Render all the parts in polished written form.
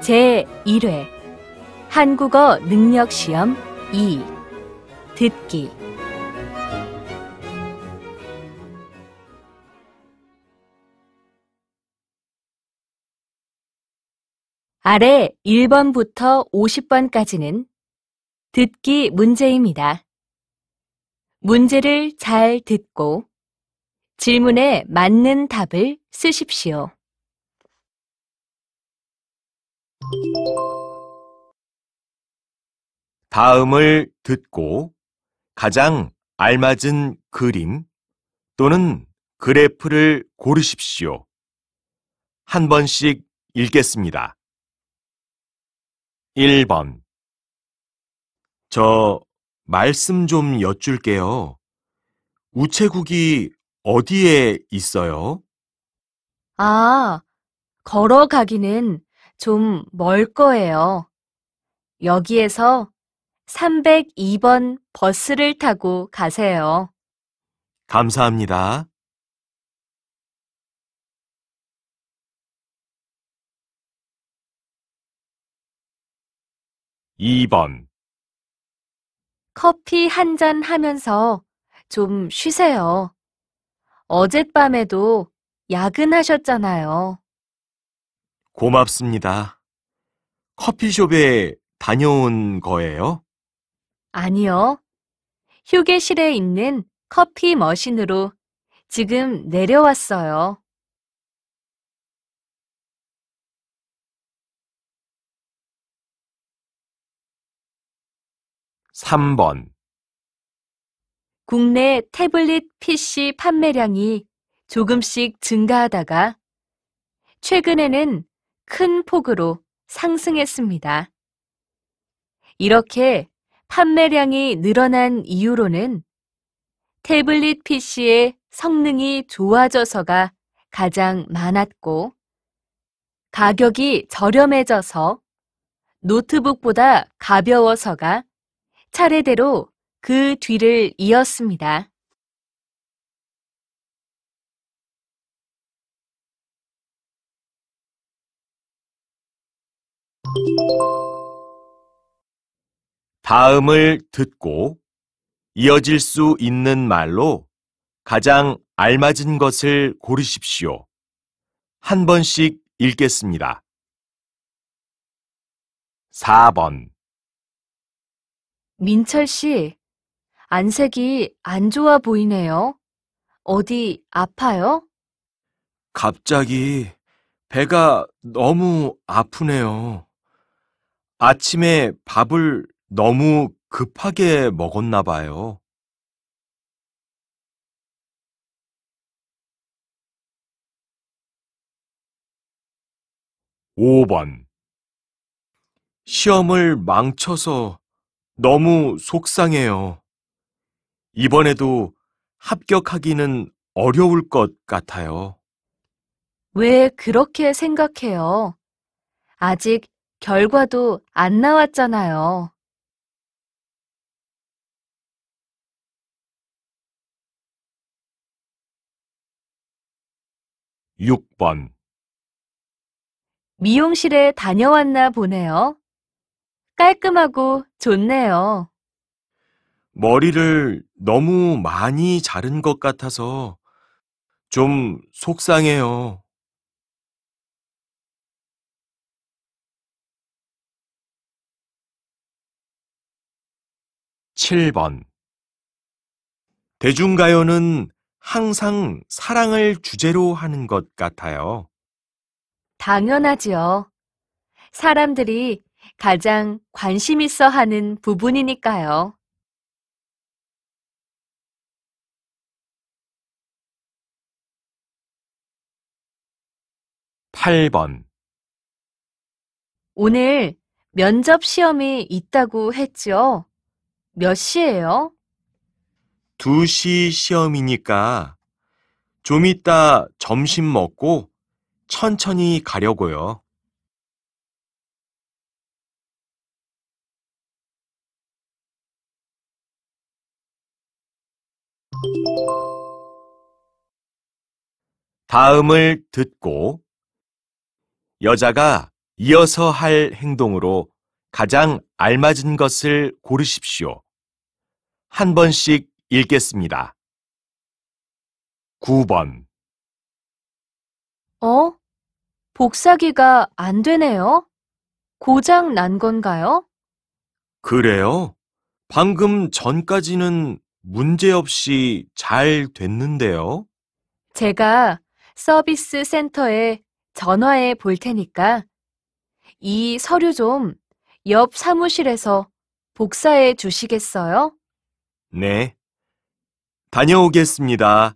제1회 한국어 능력시험 2 듣기 아래 1번부터 50번까지는 듣기 문제입니다. 문제를 잘 듣고 질문에 맞는 답을 쓰십시오. 다음을 듣고 가장 알맞은 그림 또는 그래프를 고르십시오. 한 번씩 읽겠습니다. 1번. 저 말씀 좀 여쭐게요. 우체국이 어디에 있어요? 걸어가기는 좀 멀 거예요. 여기에서 302번 버스를 타고 가세요. 감사합니다. 2번. 커피 한 잔 하면서 좀 쉬세요. 어젯밤에도 야근하셨잖아요. 고맙습니다. 커피숍에 다녀온 거예요? 아니요. 휴게실에 있는 커피 머신으로 지금 내려왔어요. 3번. 국내 태블릿 PC 판매량이 조금씩 증가하다가 최근에는 큰 폭으로 상승했습니다. 이렇게 판매량이 늘어난 이유로는 태블릿 PC의 성능이 좋아져서가 가장 많았고 가격이 저렴해져서 노트북보다 가벼워서가 차례대로 그 뒤를 이었습니다. 다음을 듣고 이어질 수 있는 말로 가장 알맞은 것을 고르십시오. 한 번씩 읽겠습니다. 4번. 민철 씨, 안색이 안 좋아 보이네요. 어디 아파요? 갑자기 배가 너무 아프네요. 아침에 밥을 너무 급하게 먹었나 봐요. 5번. 시험을 망쳐서 너무 속상해요. 이번에도 합격하기는 어려울 것 같아요. 왜 그렇게 생각해요? 아직 결과도 안 나왔잖아요. 6번. 미용실에 다녀왔나 보네요. 깔끔하고 좋네요. 머리를 너무 많이 자른 것 같아서 좀 속상해요. 7번. 대중가요는 항상 사랑을 주제로 하는 것 같아요. 당연하지요. 사람들이 가장 관심 있어 하는 부분이니까요. 8번. 오늘 면접 시험이 있다고 했죠? 몇 시예요? 2시 시험이니까 좀 이따 점심 먹고 천천히 가려고요. '다음을 듣고 여자가 이어서 할 행동으로 가장 알맞은 것을 고르십시오. 한 번씩 읽겠습니다. 9번. 복사기가 안 되네요. 고장 난 건가요? 그래요? 방금 전까지는 문제없이 잘 됐는데요. 제가 서비스 센터에 전화해 볼 테니까 이 서류 좀 옆 사무실에서 복사해 주시겠어요? 네. 다녀오겠습니다.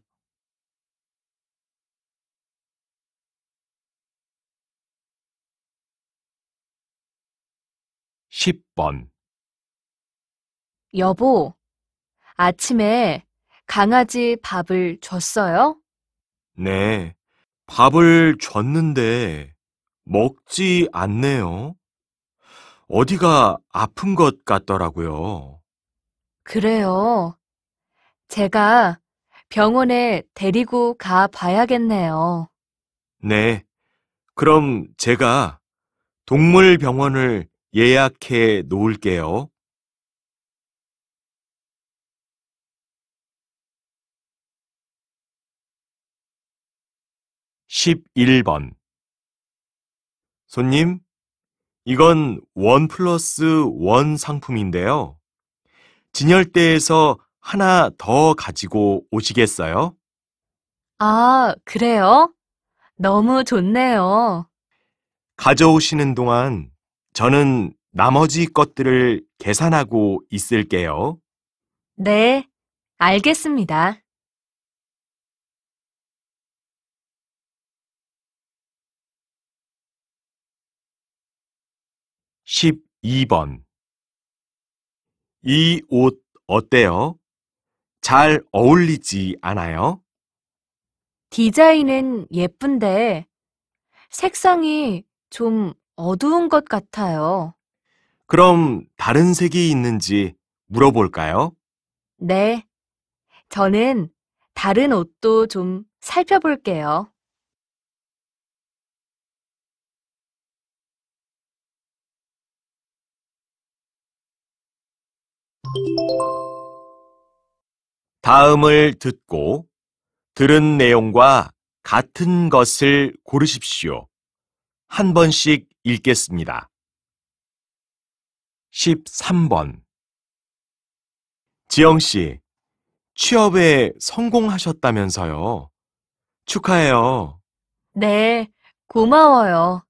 10번. 여보, 아침에 강아지 밥을 줬어요? 네. 밥을 줬는데 먹지 않네요. 어디가 아픈 것 같더라고요. 그래요. 제가 병원에 데리고 가 봐야겠네요. 네. 그럼 제가 동물병원을 예약해 놓을게요. 11번. 손님, 이건 원 플러스 원 상품인데요. 진열대에서 하나 더 가지고 오시겠어요? 아, 그래요? 너무 좋네요. 가져오시는 동안 저는 나머지 것들을 계산하고 있을게요. 네, 알겠습니다. 12번. 이 옷 어때요? 잘 어울리지 않아요? 디자인은 예쁜데 색상이 좀 어두운 것 같아요. 그럼 다른 색이 있는지 물어볼까요? 네, 저는 다른 옷도 좀 살펴볼게요. '다음을 듣고 들은 내용과 같은 것을 고르십시오. 한 번씩 읽겠습니다. 13번. 지영 씨, 취업에 성공하셨다면서요. 축하해요. 네, 고마워요.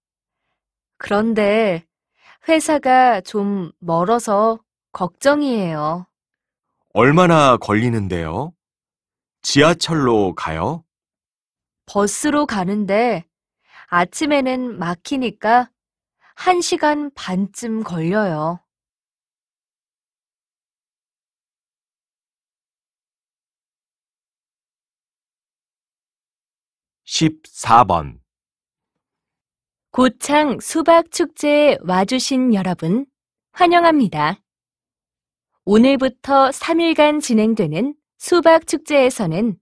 그런데 회사가 좀 멀어서 걱정이에요. 얼마나 걸리는데요? 지하철로 가요? 버스로 가는데 아침에는 막히니까 1시간 반쯤 걸려요. 14번. 고창 수박 축제에 와주신 여러분, 환영합니다. 오늘부터 3일간 진행되는 수박 축제에서는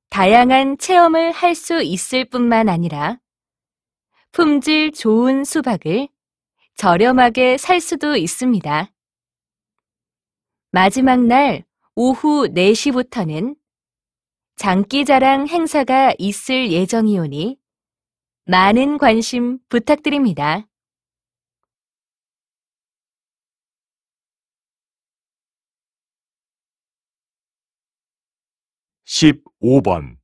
다양한 체험을 할 수 있을 뿐만 아니라 품질 좋은 수박을 저렴하게 살 수도 있습니다. 마지막 날 오후 4시부터는 장기자랑 행사가 있을 예정이오니 많은 관심 부탁드립니다. 15번.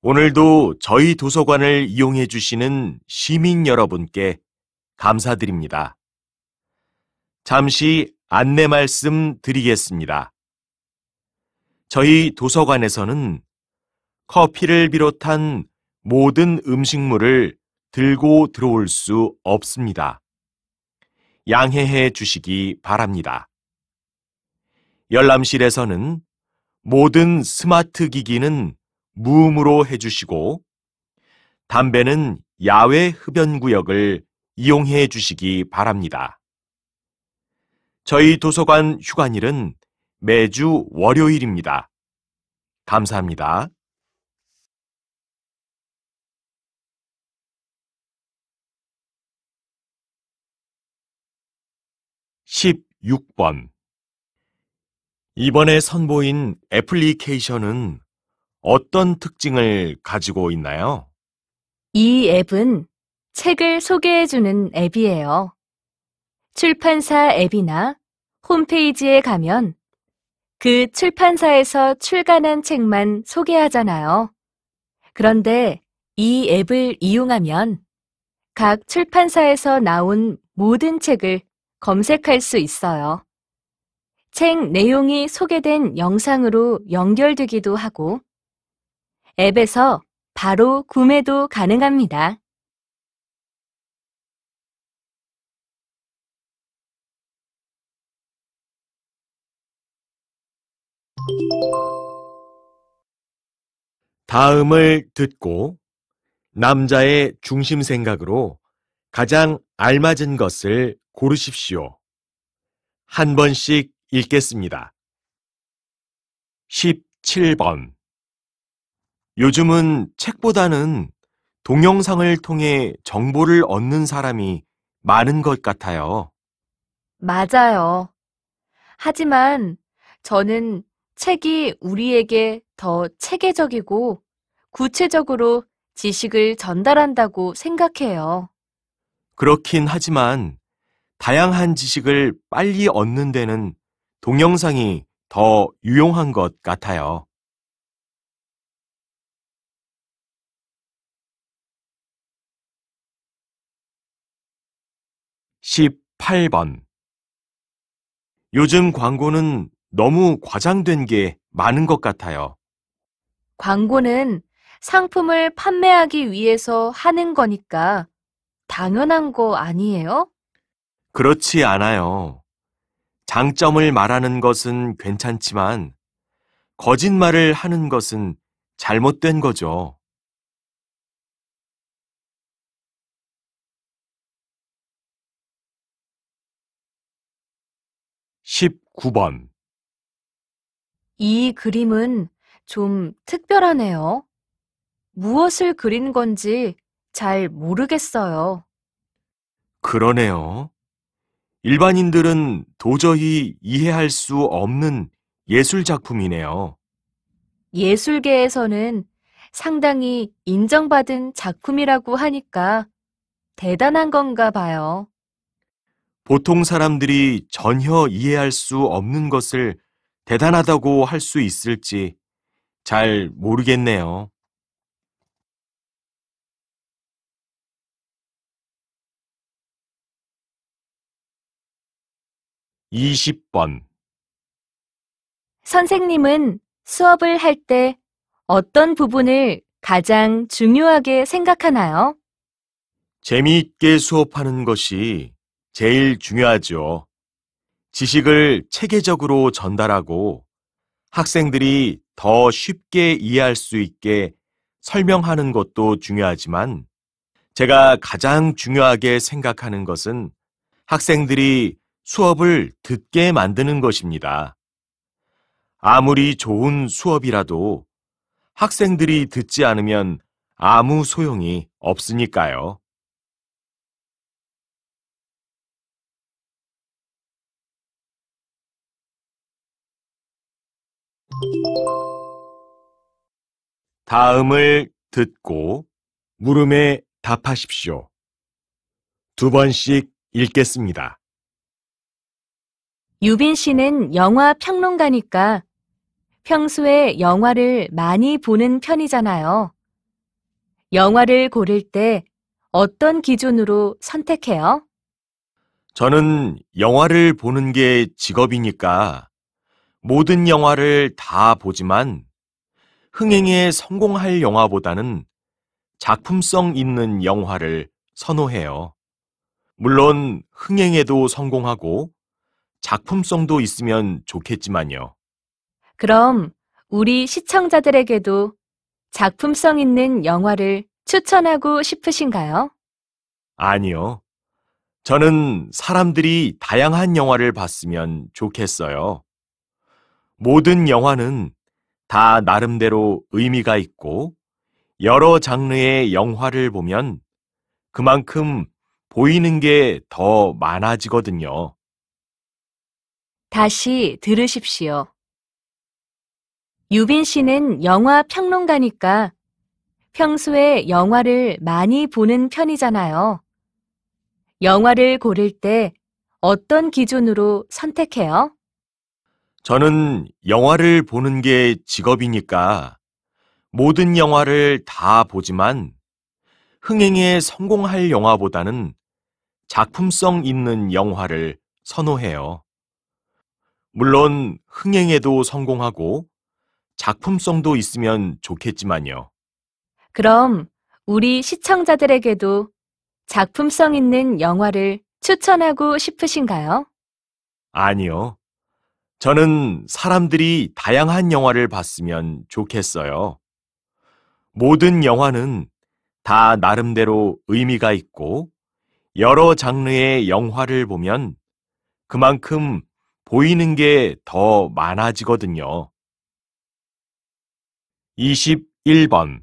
오늘도 저희 도서관을 이용해 주시는 시민 여러분께 감사드립니다. 잠시 안내 말씀 드리겠습니다. 저희 도서관에서는 커피를 비롯한 모든 음식물을 들고 들어올 수 없습니다. 양해해 주시기 바랍니다. 열람실에서는 모든 스마트 기기는 무음으로 해주시고 담배는 야외 흡연구역을 이용해 주시기 바랍니다. 저희 도서관 휴관일은 매주 월요일입니다. 감사합니다. 6번. 이번에 선보인 애플리케이션은 어떤 특징을 가지고 있나요? 이 앱은 책을 소개해주는 앱이에요. 출판사 앱이나 홈페이지에 가면 그 출판사에서 출간한 책만 소개하잖아요. 그런데 이 앱을 이용하면 각 출판사에서 나온 모든 책을 검색할 수 있어요. 책 내용이 소개된 영상으로 연결되기도 하고 앱에서 바로 구매도 가능합니다. 다음을 듣고 남자의 중심 생각으로 가장 알맞은 것을 고르십시오. 한 번씩 읽겠습니다. 17번. 요즘은 책보다는 동영상을 통해 정보를 얻는 사람이 많은 것 같아요. 맞아요. 하지만 저는 책이 우리에게 더 체계적이고 구체적으로 지식을 전달한다고 생각해요. 그렇긴 하지만 다양한 지식을 빨리 얻는 데는 동영상이 더 유용한 것 같아요. 18번. 요즘 광고는 너무 과장된 게 많은 것 같아요. 광고는 상품을 판매하기 위해서 하는 거니까 당연한 거 아니에요? 그렇지 않아요. 장점을 말하는 것은 괜찮지만 거짓말을 하는 것은 잘못된 거죠. 19번. 이 그림은 좀 특별하네요. 무엇을 그린 건지 잘 모르겠어요. 그러네요. 일반인들은 도저히 이해할 수 없는 예술 작품이네요. 예술계에서는 상당히 인정받은 작품이라고 하니까 대단한 건가 봐요. 보통 사람들이 전혀 이해할 수 없는 것을 대단하다고 할 수 있을지 잘 모르겠네요. 20번. 선생님은 수업을 할 때 어떤 부분을 가장 중요하게 생각하나요? 재미있게 수업하는 것이 제일 중요하죠. 지식을 체계적으로 전달하고 학생들이 더 쉽게 이해할 수 있게 설명하는 것도 중요하지만 제가 가장 중요하게 생각하는 것은 학생들이 수업을 듣게 만드는 것입니다. 아무리 좋은 수업이라도 학생들이 듣지 않으면 아무 소용이 없으니까요. 다음을 듣고 물음에 답하십시오. 두 번씩 읽겠습니다. 유빈 씨는 영화 평론가니까 평소에 영화를 많이 보는 편이잖아요. 영화를 고를 때 어떤 기준으로 선택해요? 저는 영화를 보는 게 직업이니까 모든 영화를 다 보지만 흥행에 성공할 영화보다는 작품성 있는 영화를 선호해요. 물론 흥행에도 성공하고 작품성도 있으면 좋겠지만요. 그럼 우리 시청자들에게도 작품성 있는 영화를 추천하고 싶으신가요? 아니요. 저는 사람들이 다양한 영화를 봤으면 좋겠어요. 모든 영화는 다 나름대로 의미가 있고 여러 장르의 영화를 보면 그만큼 보이는 게 더 많아지거든요. 다시 들으십시오. 유빈 씨는 영화 평론가니까 평소에 영화를 많이 보는 편이잖아요. 영화를 고를 때 어떤 기준으로 선택해요? 저는 영화를 보는 게 직업이니까 모든 영화를 다 보지만 흥행에 성공할 영화보다는 작품성 있는 영화를 선호해요. 물론 흥행에도 성공하고 작품성도 있으면 좋겠지만요. 그럼 우리 시청자들에게도 작품성 있는 영화를 추천하고 싶으신가요? 아니요. 저는 사람들이 다양한 영화를 봤으면 좋겠어요. 모든 영화는 다 나름대로 의미가 있고 여러 장르의 영화를 보면 그만큼 보이는 게 더 많아지거든요. 21번.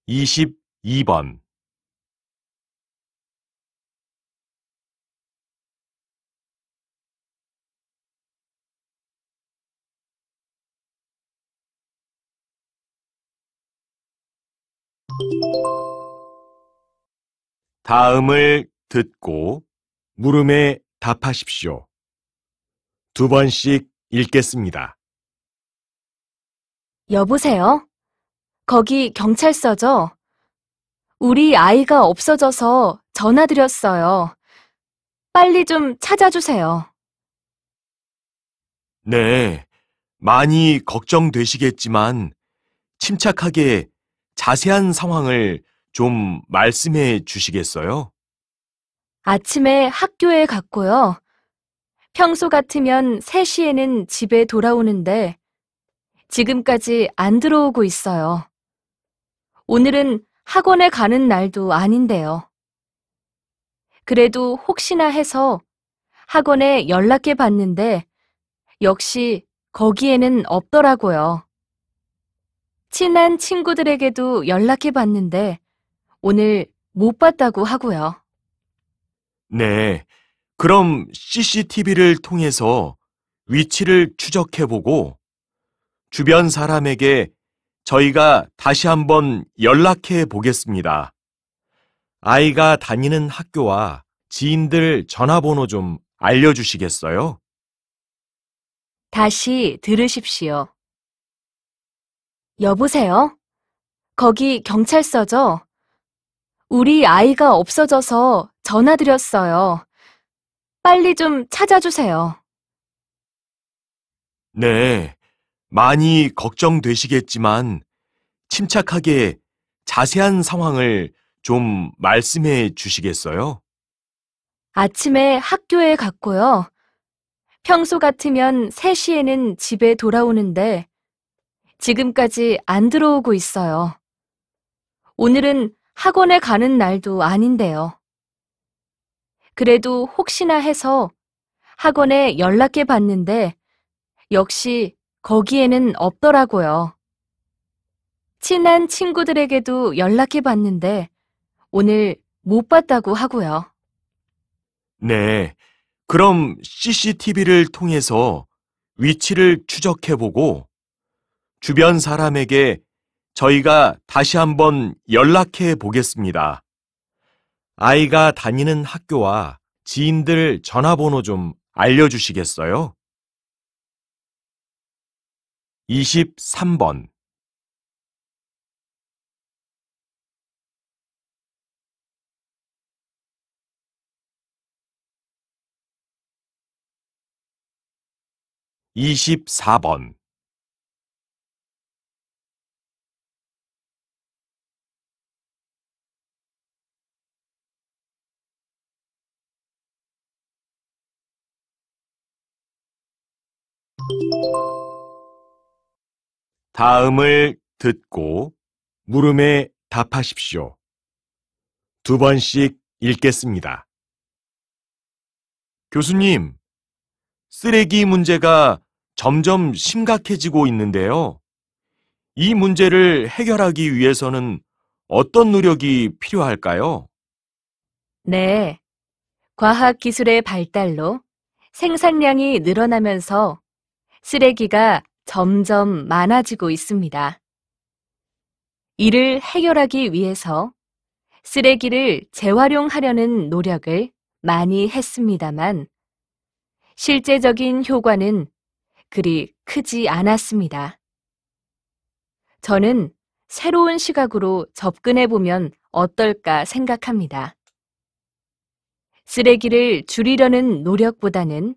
22번. 다음을 듣고 물음에 답하십시오. 두 번씩 읽겠습니다. 여보세요? 거기 경찰서죠? 우리 아이가 없어져서 전화드렸어요. 빨리 좀 찾아주세요. 네, 많이 걱정되시겠지만 침착하게 자세한 상황을 좀 말씀해 주시겠어요? 아침에 학교에 갔고요. 평소 같으면 3시에는 집에 돌아오는데 지금까지 안 들어오고 있어요. 오늘은 학원에 가는 날도 아닌데요. 그래도 혹시나 해서 학원에 연락해 봤는데 역시 거기에는 없더라고요. 친한 친구들에게도 연락해 봤는데 오늘 못 봤다고 하고요. 네, 그럼 CCTV를 통해서 위치를 추적해보고 주변 사람에게 저희가 다시 한번 연락해 보겠습니다. 아이가 다니는 학교와 지인들 전화번호 좀 알려주시겠어요? 다시 들으십시오. 여보세요? 거기 경찰서죠? 우리 아이가 없어져서 전화드렸어요. 빨리 좀 찾아주세요. 네, 많이 걱정되시겠지만 침착하게 자세한 상황을 좀 말씀해 주시겠어요? 아침에 학교에 갔고요. 평소 같으면 3시에는 집에 돌아오는데 지금까지 안 들어오고 있어요. 오늘은 학원에 가는 날도 아닌데요. 그래도 혹시나 해서 학원에 연락해 봤는데 역시 거기에는 없더라고요. 친한 친구들에게도 연락해 봤는데 오늘 못 봤다고 하고요. 네, 그럼 CCTV를 통해서 위치를 추적해보고 주변 사람에게 저희가 다시 한번 연락해 보겠습니다. 아이가 다니는 학교와 지인들 전화번호 좀 알려주시겠어요? 23번. 24번. '다음을 듣고 물음에 답하십시오. 두 번씩 읽겠습니다. 교수님, 쓰레기 문제가 점점 심각해지고 있는데요. 이 문제를 해결하기 위해서는 어떤 노력이 필요할까요? 네. 과학기술의 발달로 생산량이 늘어나면서 쓰레기가 점점 많아지고 있습니다. 이를 해결하기 위해서 쓰레기를 재활용하려는 노력을 많이 했습니다만 실제적인 효과는 그리 크지 않았습니다. 저는 새로운 시각으로 접근해 보면 어떨까 생각합니다. 쓰레기를 줄이려는 노력보다는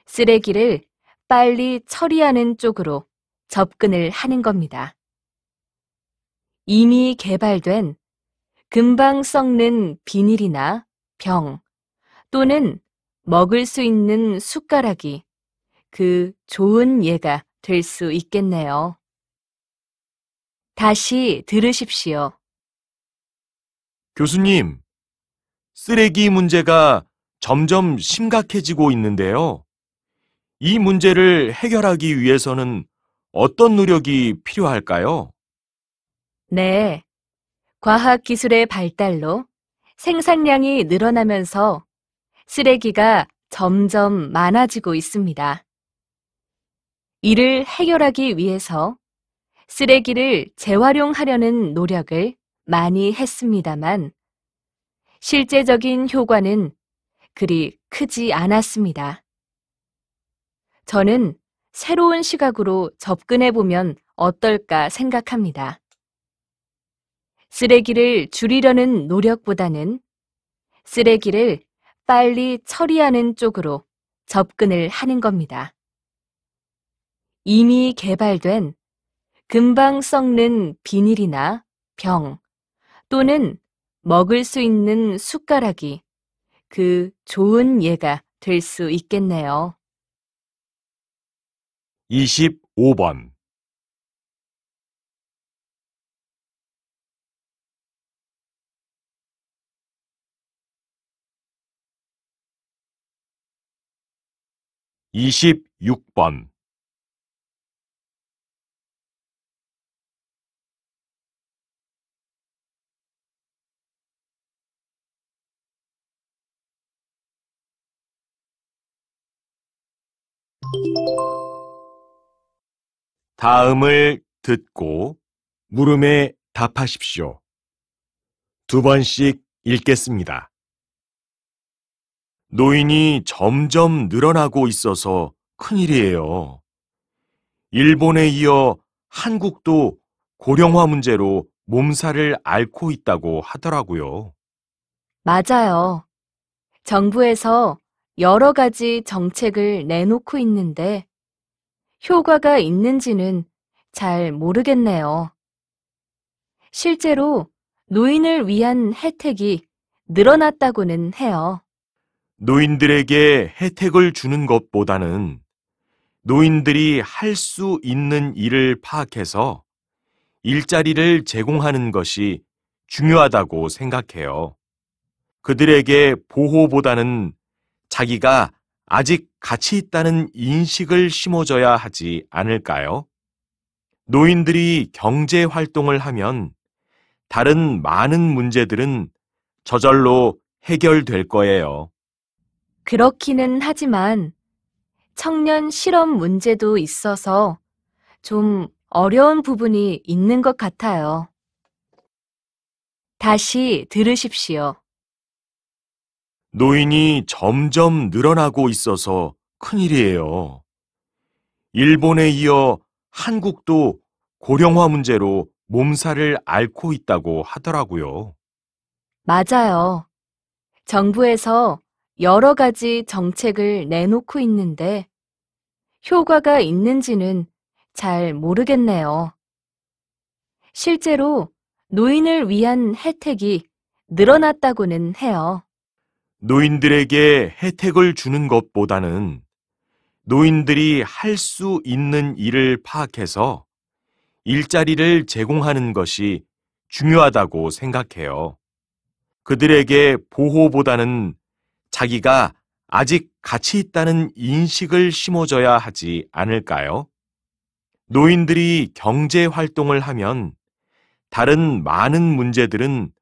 쓰레기를 빨리 처리하는 쪽으로 접근을 하는 겁니다. 이미 개발된 금방 썩는 비닐이나 병 또는 먹을 수 있는 숟가락이 그 좋은 예가 될 수 있겠네요. 다시 들으십시오. 교수님, 쓰레기 문제가 점점 심각해지고 있는데요. 이 문제를 해결하기 위해서는 어떤 노력이 필요할까요? 네. 과학기술의 발달로 생산량이 늘어나면서 쓰레기가 점점 많아지고 있습니다. 이를 해결하기 위해서 쓰레기를 재활용하려는 노력을 많이 했습니다만 실제적인 효과는 그리 크지 않았습니다. 저는 새로운 시각으로 접근해 보면 어떨까 생각합니다. 쓰레기를 줄이려는 노력보다는 쓰레기를 빨리 처리하는 쪽으로 접근을 하는 겁니다. 이미 개발된 금방 썩는 비닐이나 병 또는 먹을 수 있는 숟가락이 그 좋은 예가 될 수 있겠네요. 25번. 26번. 다음을 듣고 물음에 답하십시오. 두 번씩 읽겠습니다. 노인이 점점 늘어나고 있어서 큰일이에요. 일본에 이어 한국도 고령화 문제로 몸살을 앓고 있다고 하더라고요. 맞아요. 정부에서 여러 가지 정책을 내놓고 있는데 효과가 있는지는 잘 모르겠네요. 실제로 노인을 위한 혜택이 늘어났다고는 해요. 노인들에게 혜택을 주는 것보다는 노인들이 할 수 있는 일을 파악해서 일자리를 제공하는 것이 중요하다고 생각해요. 그들에게 보호보다는 자기가 아직 가치 있다는 인식을 심어줘야 하지 않을까요? 노인들이 경제 활동을 하면 다른 많은 문제들은 저절로 해결될 거예요. 그렇기는 하지만 청년 실업 문제도 있어서 좀 어려운 부분이 있는 것 같아요. 다시 들으십시오. 노인이 점점 늘어나고 있어서 큰일이에요. 일본에 이어 한국도 고령화 문제로 몸살을 앓고 있다고 하더라고요. 맞아요. 정부에서 여러 가지 정책을 내놓고 있는데 효과가 있는지는 잘 모르겠네요. 실제로 노인을 위한 혜택이 늘어났다고는 해요. 노인들에게 혜택을 주는 것보다는 노인들이 할 수 있는 일을 파악해서 일자리를 제공하는 것이 중요하다고 생각해요. 그들에게 보호보다는 자기가 아직 가치 있다는 인식을 심어줘야 하지 않을까요? 노인들이 경제 활동을 하면 다른 많은 문제들은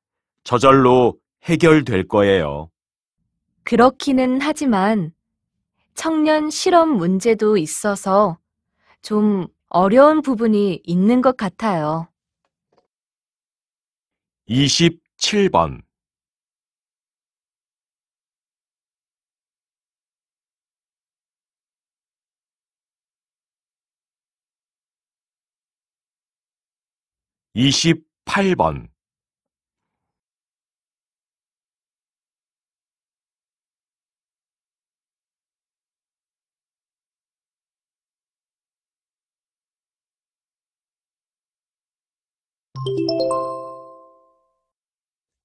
저절로 해결될 거예요. 그렇기는 하지만 청년 실업 문제도 있어서 좀 어려운 부분이 있는 것 같아요. 27번. 28번.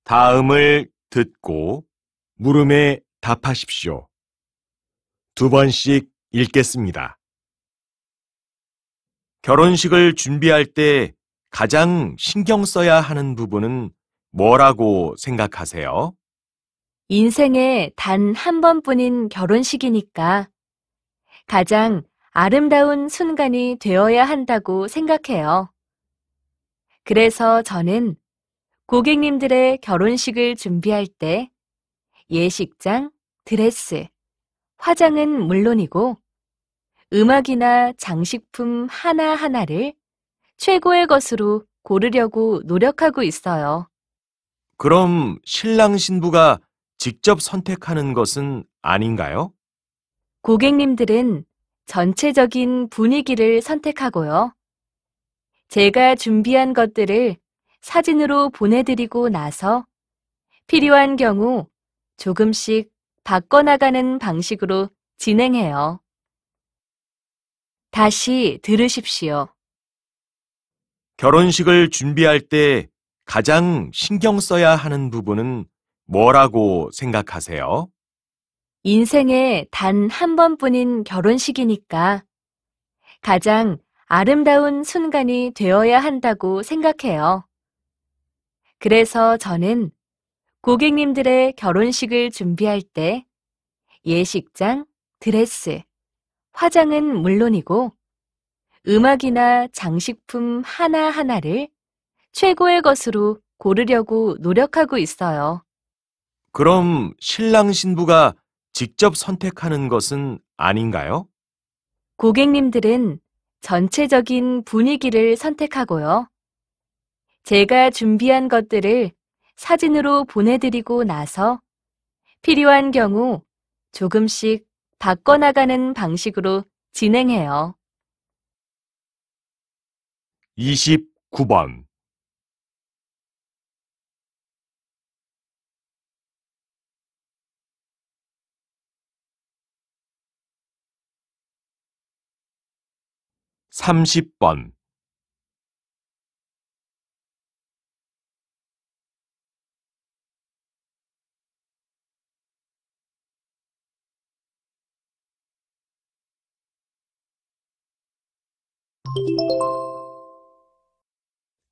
'다음을 듣고 물음에 답하십시오. 2번씩 읽겠습니다. 결혼식을 준비할 때 가장 신경 써야 하는 부분은 뭐라고 생각하세요? 인생에 단 한 번뿐인 결혼식이니까 가장 아름다운 순간이 되어야 한다고 생각해요. 그래서 저는 고객님들의 결혼식을 준비할 때 예식장, 드레스, 화장은 물론이고 음악이나 장식품 하나하나를 최고의 것으로 고르려고 노력하고 있어요. 그럼 신랑 신부가 직접 선택하는 것은 아닌가요? 고객님들은 전체적인 분위기를 선택하고요. 제가 준비한 것들을 사진으로 보내드리고 나서 필요한 경우 조금씩 바꿔나가는 방식으로 진행해요. 다시 들으십시오. 결혼식을 준비할 때 가장 신경 써야 하는 부분은 뭐라고 생각하세요? 인생에 단 한 번뿐인 결혼식이니까 가장 아름다운 순간이 되어야 한다고 생각해요. 그래서 저는 고객님들의 결혼식을 준비할 때 예식장, 드레스, 화장은 물론이고 음악이나 장식품 하나하나를 최고의 것으로 고르려고 노력하고 있어요. 그럼 신랑 신부가 직접 선택하는 것은 아닌가요? 고객님들은 전체적인 분위기를 선택하고요. 제가 준비한 것들을 사진으로 보내드리고 나서 필요한 경우 조금씩 바꿔나가는 방식으로 진행해요. 29번. 30번.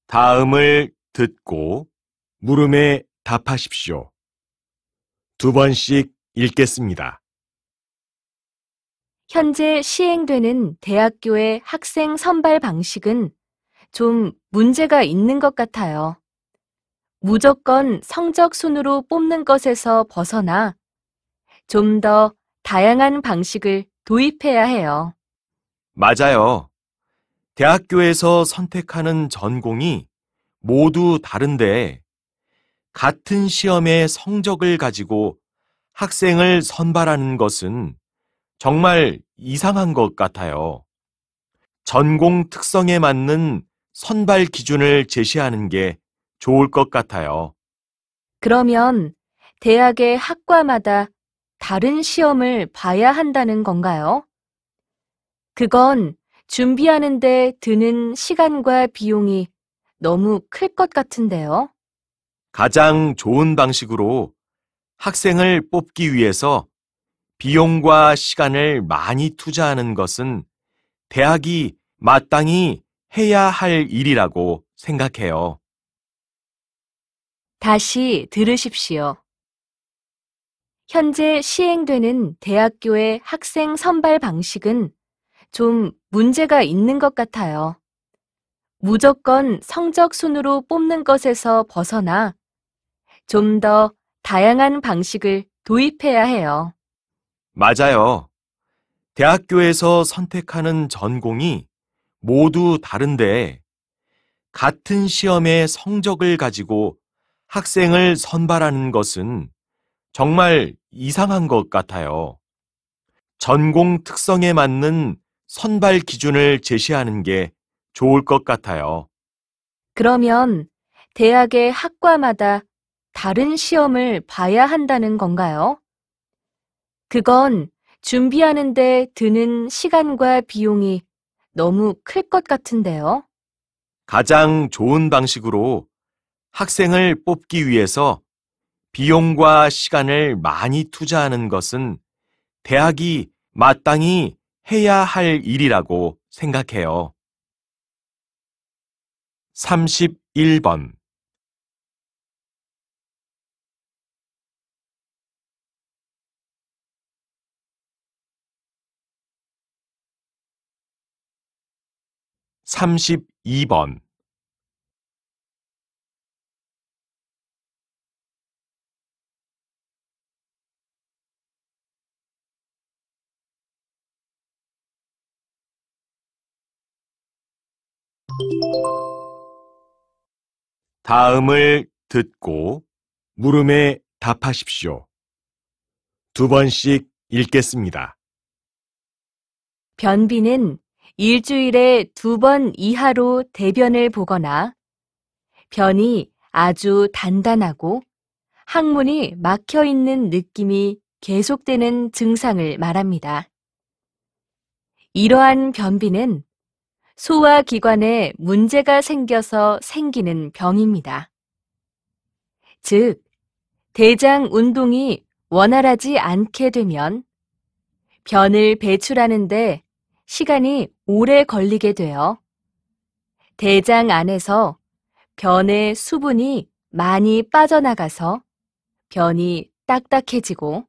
'다음을 듣고 물음에 답하십시오. 2번씩 읽겠습니다. 현재 시행되는 대학교의 학생 선발 방식은 좀 문제가 있는 것 같아요. 무조건 성적 순으로 뽑는 것에서 벗어나 좀 더 다양한 방식을 도입해야 해요. 맞아요. 대학교에서 선택하는 전공이 모두 다른데 같은 시험의 성적을 가지고 학생을 선발하는 것은 정말 이상한 것 같아요. 전공 특성에 맞는 선발 기준을 제시하는 게 좋을 것 같아요. 그러면 대학의 학과마다 다른 시험을 봐야 한다는 건가요? 그건 준비하는데 드는 시간과 비용이 너무 클 것 같은데요. 가장 좋은 방식으로 학생을 뽑기 위해서 비용과 시간을 많이 투자하는 것은 대학이 마땅히 해야 할 일이라고 생각해요. 다시 들으십시오. 현재 시행되는 대학교의 학생 선발 방식은 좀 문제가 있는 것 같아요. 무조건 성적 순으로 뽑는 것에서 벗어나 좀 더 다양한 방식을 도입해야 해요. 맞아요. 대학교에서 선택하는 전공이 모두 다른데 같은 시험의 성적을 가지고 학생을 선발하는 것은 정말 이상한 것 같아요. 전공 특성에 맞는 선발 기준을 제시하는 게 좋을 것 같아요. 그러면 대학의 학과마다 다른 시험을 봐야 한다는 건가요? 그건 준비하는데 드는 시간과 비용이 너무 클 것 같은데요. 가장 좋은 방식으로 학생을 뽑기 위해서 비용과 시간을 많이 투자하는 것은 대학이 마땅히 해야 할 일이라고 생각해요. 31번. 32번. 다음을 듣고 물음에 답하십시오. 두 번씩 읽겠습니다. 변비는 일주일에 2번 이하로 대변을 보거나 변이 아주 단단하고 항문이 막혀 있는 느낌이 계속되는 증상을 말합니다. 이러한 변비는 소화기관에 문제가 생겨서 생기는 병입니다. 즉, 대장 운동이 원활하지 않게 되면 변을 배출하는데 시간이 오래 걸리게 되어 대장 안에서 변의 수분이 많이 빠져나가서 변이 딱딱해지고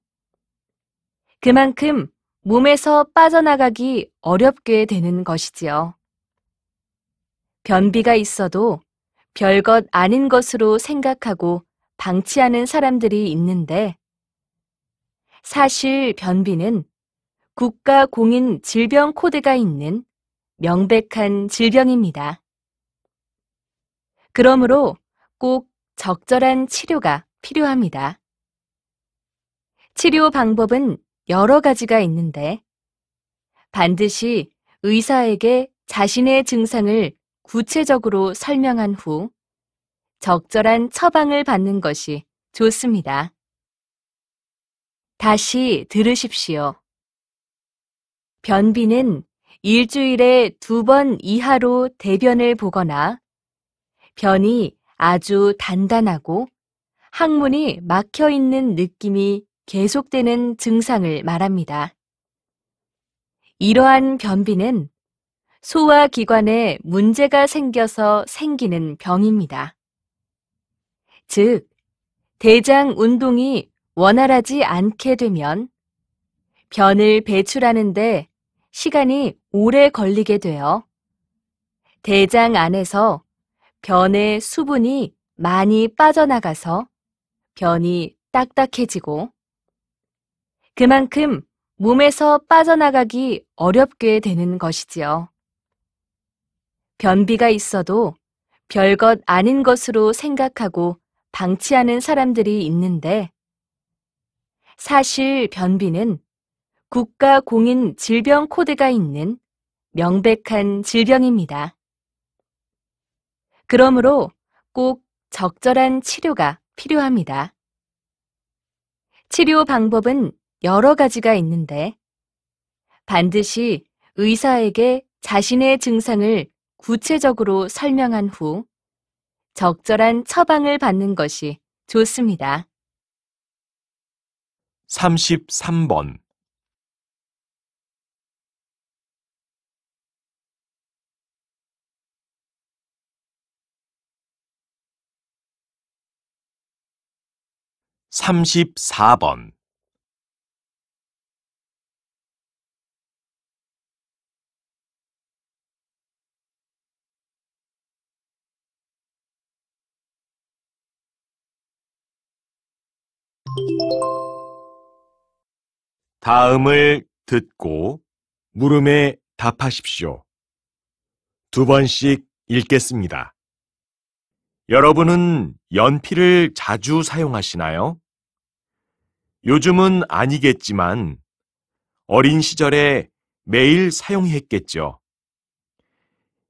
그만큼 몸에서 빠져나가기 어렵게 되는 것이지요. 변비가 있어도 별것 아닌 것으로 생각하고 방치하는 사람들이 있는데 사실 변비는 국가 공인 질병 코드가 있는 명백한 질병입니다. 그러므로 꼭 적절한 치료가 필요합니다. 치료 방법은 여러 가지가 있는데 반드시 의사에게 자신의 증상을 구체적으로 설명한 후 적절한 처방을 받는 것이 좋습니다. 다시 들으십시오. 변비는 일주일에 2번 이하로 대변을 보거나 변이 아주 단단하고 항문이 막혀 있는 느낌이 계속되는 증상을 말합니다. 이러한 변비는 소화기관에 문제가 생겨서 생기는 병입니다. 즉, 대장 운동이 원활하지 않게 되면 변을 배출하는데 시간이 오래 걸리게 되어 대장 안에서 변의 수분이 많이 빠져나가서 변이 딱딱해지고 그만큼 몸에서 빠져나가기 어렵게 되는 것이지요. 변비가 있어도 별것 아닌 것으로 생각하고 방치하는 사람들이 있는데 사실 변비는 국가 공인 질병 코드가 있는 명백한 질병입니다. 그러므로 꼭 적절한 치료가 필요합니다. 치료 방법은 여러 가지가 있는데 반드시 의사에게 자신의 증상을 구체적으로 설명한 후 적절한 처방을 받는 것이 좋습니다. 33번. 34번. 다음을 듣고 물음에 답하십시오. 2번씩 읽겠습니다. 여러분은 연필을 자주 사용하시나요? 요즘은 아니겠지만 어린 시절에 매일 사용했겠죠.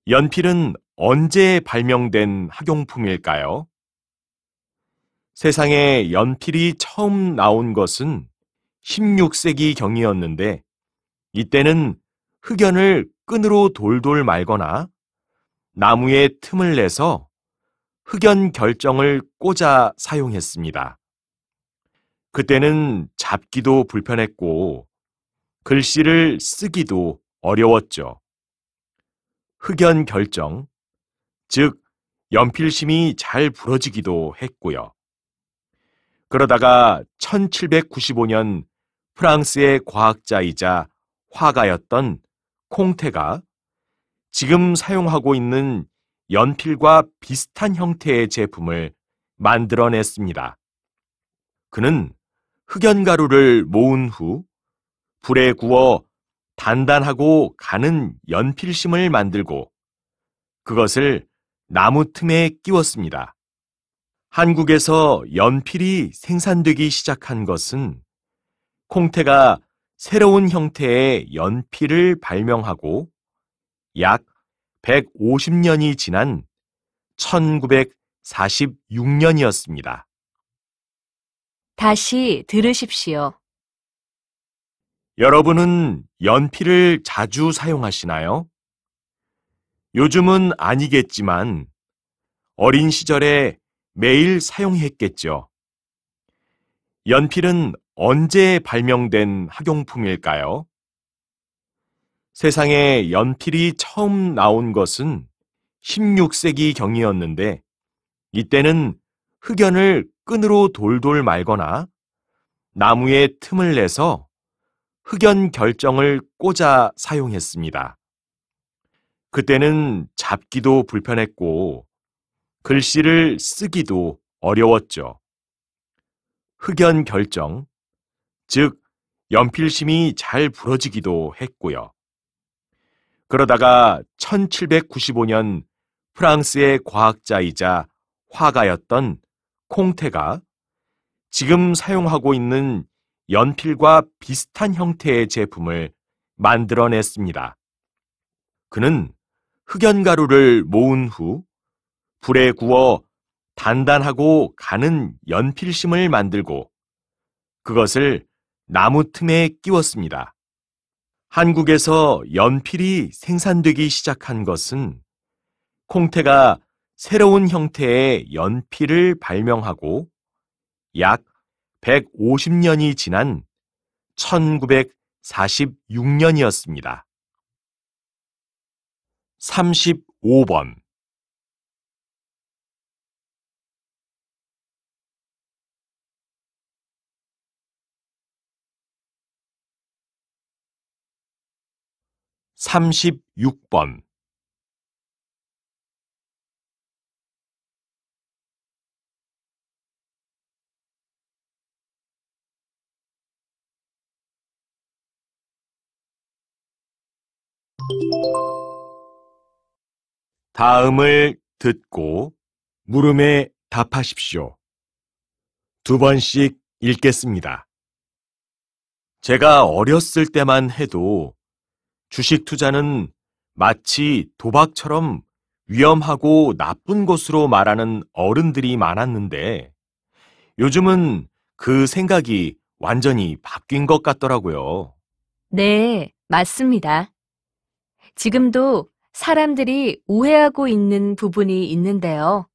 연필은 언제 발명된 학용품일까요? 세상에 연필이 처음 나온 것은 16세기 경이었는데 이때는 흑연을 끈으로 돌돌 말거나 나무에 틈을 내서 흑연 결정을 꽂아 사용했습니다. 그때는 잡기도 불편했고 글씨를 쓰기도 어려웠죠. 흑연 결정, 즉 연필심이 잘 부러지기도 했고요. 그러다가 1795년 프랑스의 과학자이자 화가였던 콩테가 지금 사용하고 있는 연필과 비슷한 형태의 제품을 만들어냈습니다. 그는 흑연가루를 모은 후 불에 구워 단단하고 가는 연필심을 만들고 그것을 나무 틈에 끼웠습니다. 한국에서 연필이 생산되기 시작한 것은 콩테가 새로운 형태의 연필을 발명하고 약 150년이 지난 1946년이었습니다. 다시 들으십시오. 여러분은 연필을 자주 사용하시나요? 요즘은 아니겠지만 어린 시절에 매일 사용했겠죠. 연필은 언제 발명된 학용품일까요? 세상에 연필이 처음 나온 것은 16세기 경이었는데 이때는 흑연을 끈으로 돌돌 말거나 나무에 틈을 내서 흑연 결정을 꽂아 사용했습니다. 그때는 잡기도 불편했고 글씨를 쓰기도 어려웠죠. 흑연 결정, 즉 연필심이 잘 부러지기도 했고요. 그러다가 1795년 프랑스의 과학자이자 화가였던 콩테가 지금 사용하고 있는 연필과 비슷한 형태의 제품을 만들어냈습니다. 그는 흑연가루를 모은 후 불에 구워 단단하고 가는 연필심을 만들고 그것을 나무 틈에 끼웠습니다. 한국에서 연필이 생산되기 시작한 것은 콩테가 새로운 형태의 연필을 발명하고 약 150년이 지난 1946년이었습니다. 35번 36번 다음을 듣고 물음에 답하십시오. 2번씩 읽겠습니다. 제가 어렸을 때만 해도 주식 투자는 마치 도박처럼 위험하고 나쁜 것으로 말하는 어른들이 많았는데 요즘은 그 생각이 완전히 바뀐 것 같더라고요. 네, 맞습니다. 지금도 사람들이 오해하고 있는 부분이 있는데요.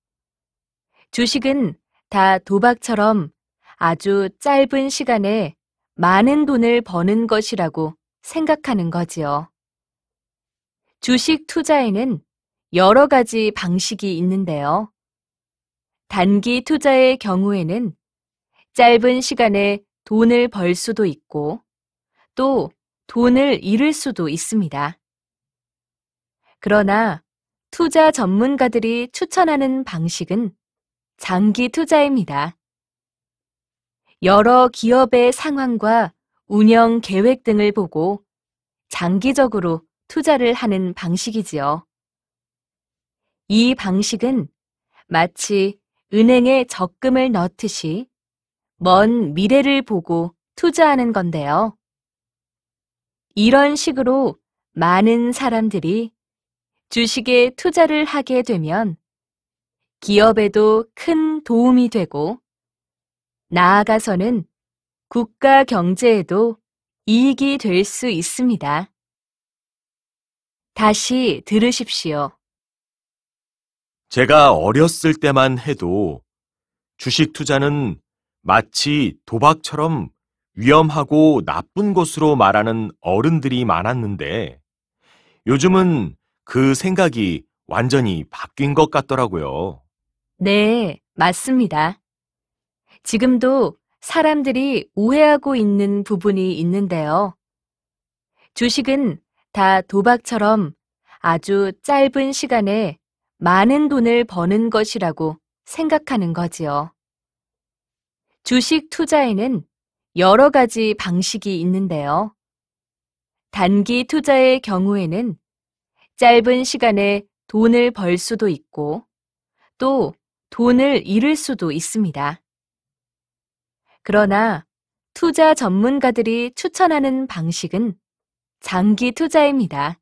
주식은 다 도박처럼 아주 짧은 시간에 많은 돈을 버는 것이라고 생각하는 거지요. 주식 투자에는 여러 가지 방식이 있는데요. 단기 투자의 경우에는 짧은 시간에 돈을 벌 수도 있고 또 돈을 잃을 수도 있습니다. 그러나 투자 전문가들이 추천하는 방식은 장기 투자입니다. 여러 기업의 상황과 운영 계획 등을 보고 장기적으로 투자를 하는 방식이지요. 이 방식은 마치 은행에 적금을 넣듯이 먼 미래를 보고 투자하는 건데요. 이런 식으로 많은 사람들이 주식에 투자를 하게 되면 기업에도 큰 도움이 되고 나아가서는 국가 경제에도 이익이 될 수 있습니다. 다시 들으십시오. 제가 어렸을 때만 해도 주식 투자는 마치 도박처럼 위험하고 나쁜 것으로 말하는 어른들이 많았는데 요즘은 그 생각이 완전히 바뀐 것 같더라고요. 네, 맞습니다. 지금도 사람들이 오해하고 있는 부분이 있는데요. 주식은 다 도박처럼 아주 짧은 시간에 많은 돈을 버는 것이라고 생각하는 거지요. 주식 투자에는 여러 가지 방식이 있는데요. 단기 투자의 경우에는 짧은 시간에 돈을 벌 수도 있고 또 돈을 잃을 수도 있습니다. 그러나 투자 전문가들이 추천하는 방식은 장기 투자입니다.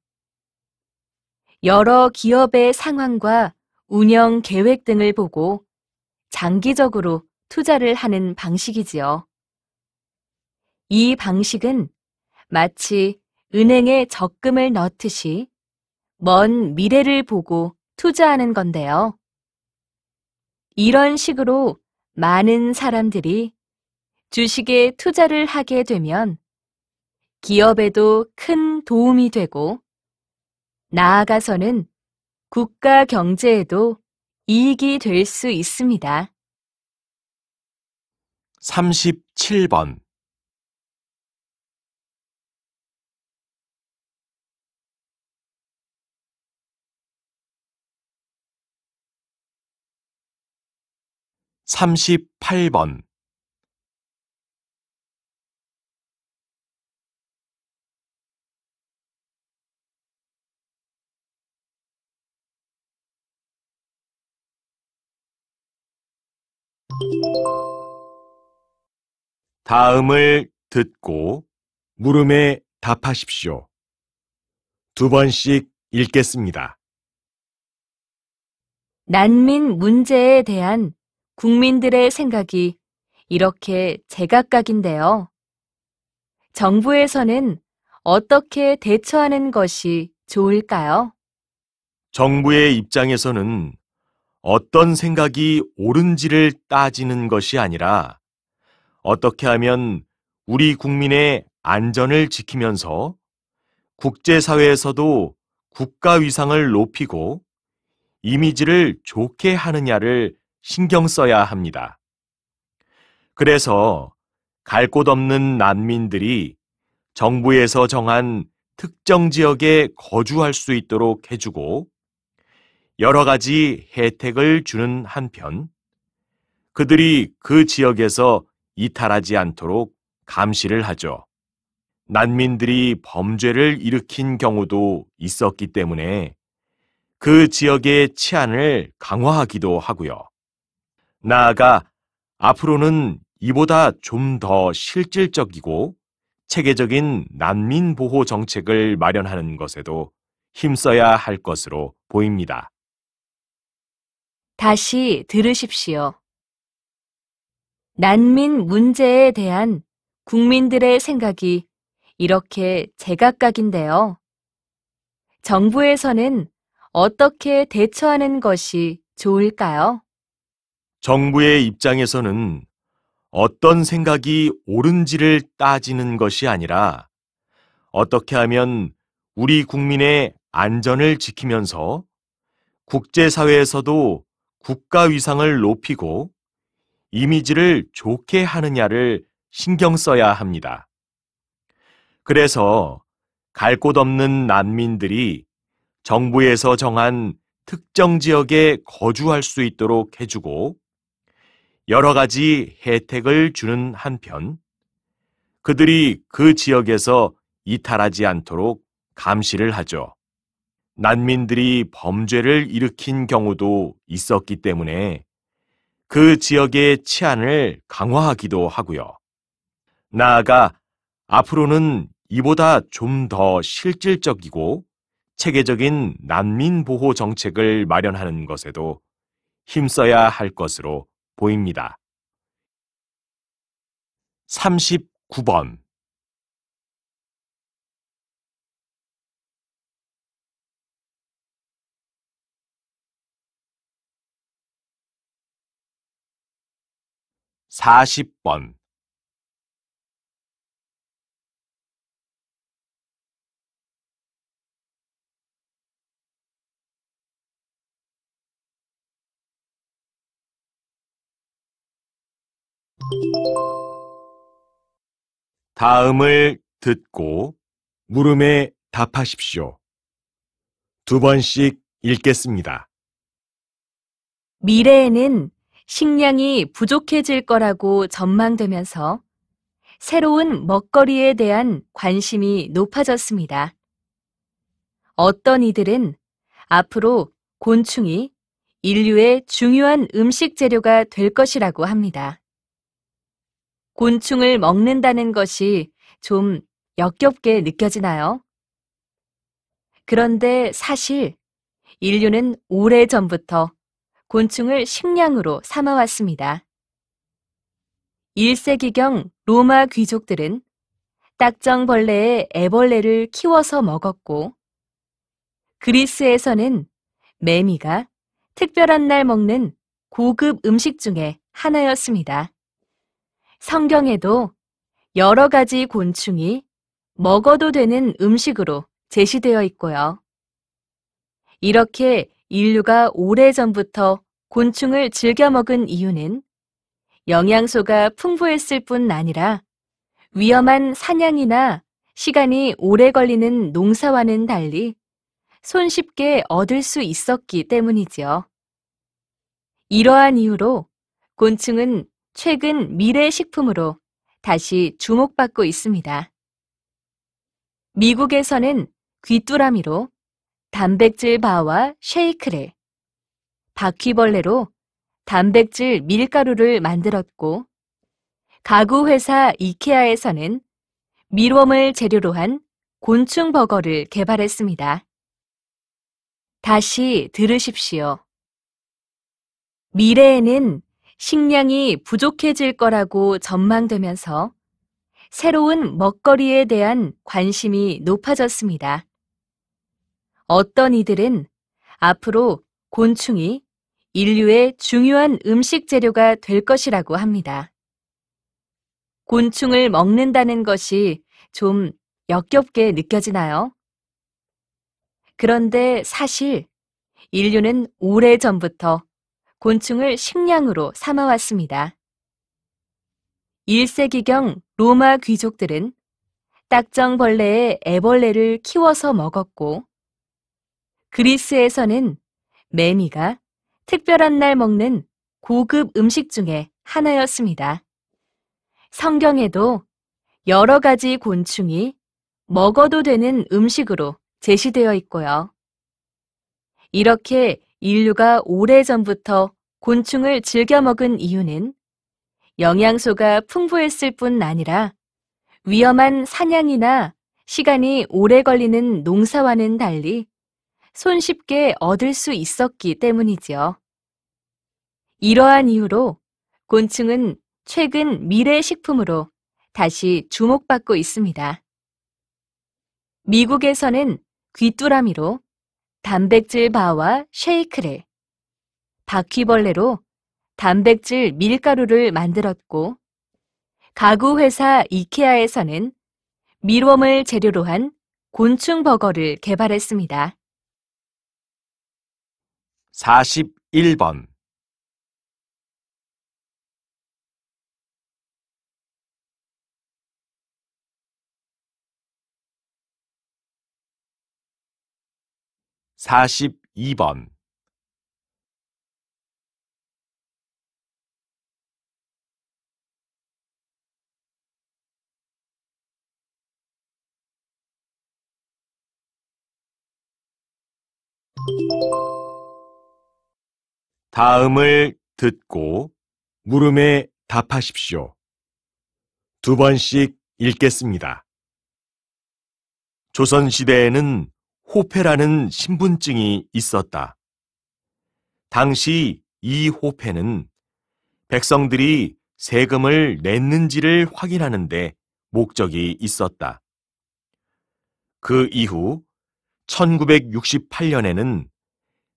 여러 기업의 상황과 운영 계획 등을 보고 장기적으로 투자를 하는 방식이지요. 이 방식은 마치 은행에 적금을 넣듯이 먼 미래를 보고 투자하는 건데요. 이런 식으로 많은 사람들이 주식에 투자를 하게 되면 기업에도 큰 도움이 되고 나아가서는 국가 경제에도 이익이 될 수 있습니다. 37번. 38번. 다음을 듣고 물음에 답하십시오. 2번씩 읽겠습니다. 난민 문제에 대한 국민들의 생각이 이렇게 제각각인데요. 정부에서는 어떻게 대처하는 것이 좋을까요? 정부의 입장에서는 어떤 생각이 옳은지를 따지는 것이 아니라 어떻게 하면 우리 국민의 안전을 지키면서 국제사회에서도 국가 위상을 높이고 이미지를 좋게 하느냐를 신경 써야 합니다. 그래서 갈 곳 없는 난민들이 정부에서 정한 특정 지역에 거주할 수 있도록 해주고 여러 가지 혜택을 주는 한편 그들이 그 지역에서 이탈하지 않도록 감시를 하죠. 난민들이 범죄를 일으킨 경우도 있었기 때문에 그 지역의 치안을 강화하기도 하고요. 나아가 앞으로는 이보다 좀 더 실질적이고 체계적인 난민 보호 정책을 마련하는 것에도 힘써야 할 것으로 보입니다. 다시 들으십시오. 난민 문제에 대한 국민들의 생각이 이렇게 제각각인데요. 정부에서는 어떻게 대처하는 것이 좋을까요? 정부의 입장에서는 어떤 생각이 옳은지를 따지는 것이 아니라 어떻게 하면 우리 국민의 안전을 지키면서 국제사회에서도 국가 위상을 높이고 이미지를 좋게 하느냐를 신경 써야 합니다. 그래서 갈 곳 없는 난민들이 정부에서 정한 특정 지역에 거주할 수 있도록 해주고 여러 가지 혜택을 주는 한편, 그들이 그 지역에서 이탈하지 않도록 감시를 하죠. 난민들이 범죄를 일으킨 경우도 있었기 때문에 그 지역의 치안을 강화하기도 하고요. 나아가 앞으로는 이보다 좀 더 실질적이고 체계적인 난민 보호 정책을 마련하는 것에도 힘써야 할 것으로 보입니다. 39번. 40번. '다음을 듣고 물음에 답하십시오.' 2번씩 읽겠습니다. 미래에는 식량이 부족해질 거라고 전망되면서 새로운 먹거리에 대한 관심이 높아졌습니다. 어떤 이들은 앞으로 곤충이 인류의 중요한 음식 재료가 될 것이라고 합니다. 곤충을 먹는다는 것이 좀 역겹게 느껴지나요? 그런데 사실 인류는 오래전부터 곤충을 식량으로 삼아왔습니다. 1세기경 로마 귀족들은 딱정벌레의 애벌레를 키워서 먹었고, 그리스에서는 매미가 특별한 날 먹는 고급 음식 중에 하나였습니다. 성경에도 여러 가지 곤충이 먹어도 되는 음식으로 제시되어 있고요. 이렇게 인류가 오래전부터 곤충을 즐겨 먹은 이유는 영양소가 풍부했을 뿐 아니라 위험한 사냥이나 시간이 오래 걸리는 농사와는 달리 손쉽게 얻을 수 있었기 때문이지요. 이러한 이유로 곤충은 최근 미래 식품으로 다시 주목받고 있습니다. 미국에서는 귀뚜라미로 단백질 바와 쉐이크를, 바퀴벌레로 단백질 밀가루를 만들었고, 가구 회사 이케아에서는 밀웜을 재료로 한 곤충 버거를 개발했습니다. 다시 들으십시오. 미래에는 식량이 부족해질 거라고 전망되면서 새로운 먹거리에 대한 관심이 높아졌습니다. 어떤 이들은 앞으로 곤충이 인류의 중요한 음식 재료가 될 것이라고 합니다. 곤충을 먹는다는 것이 좀 역겹게 느껴지나요? 그런데 사실 인류는 오래전부터 곤충을 식량으로 삼아왔습니다. 1세기경 로마 귀족들은 딱정벌레의 애벌레를 키워서 먹었고, 그리스에서는 매미가 특별한 날 먹는 고급 음식 중에 하나였습니다. 성경에도 여러 가지 곤충이 먹어도 되는 음식으로 제시되어 있고요. 이렇게 인류가 오래전부터 곤충을 즐겨 먹은 이유는 영양소가 풍부했을 뿐 아니라 위험한 사냥이나 시간이 오래 걸리는 농사와는 달리 손쉽게 얻을 수 있었기 때문이지요. 이러한 이유로 곤충은 최근 미래 식품으로 다시 주목받고 있습니다. 미국에서는 귀뚜라미로 단백질 바와 쉐이크를, 바퀴벌레로 단백질 밀가루를 만들었고, 가구 회사 이케아에서는 밀웜을 재료로 한 곤충 버거를 개발했습니다. 41번. 42번. 다음을 듣고 물음에 답하십시오. 두 번씩 읽겠습니다. 조선시대에는 호패라는 신분증이 있었다. 당시 이 호패는 백성들이 세금을 냈는지를 확인하는 데 목적이 있었다. 그 이후 1968년에는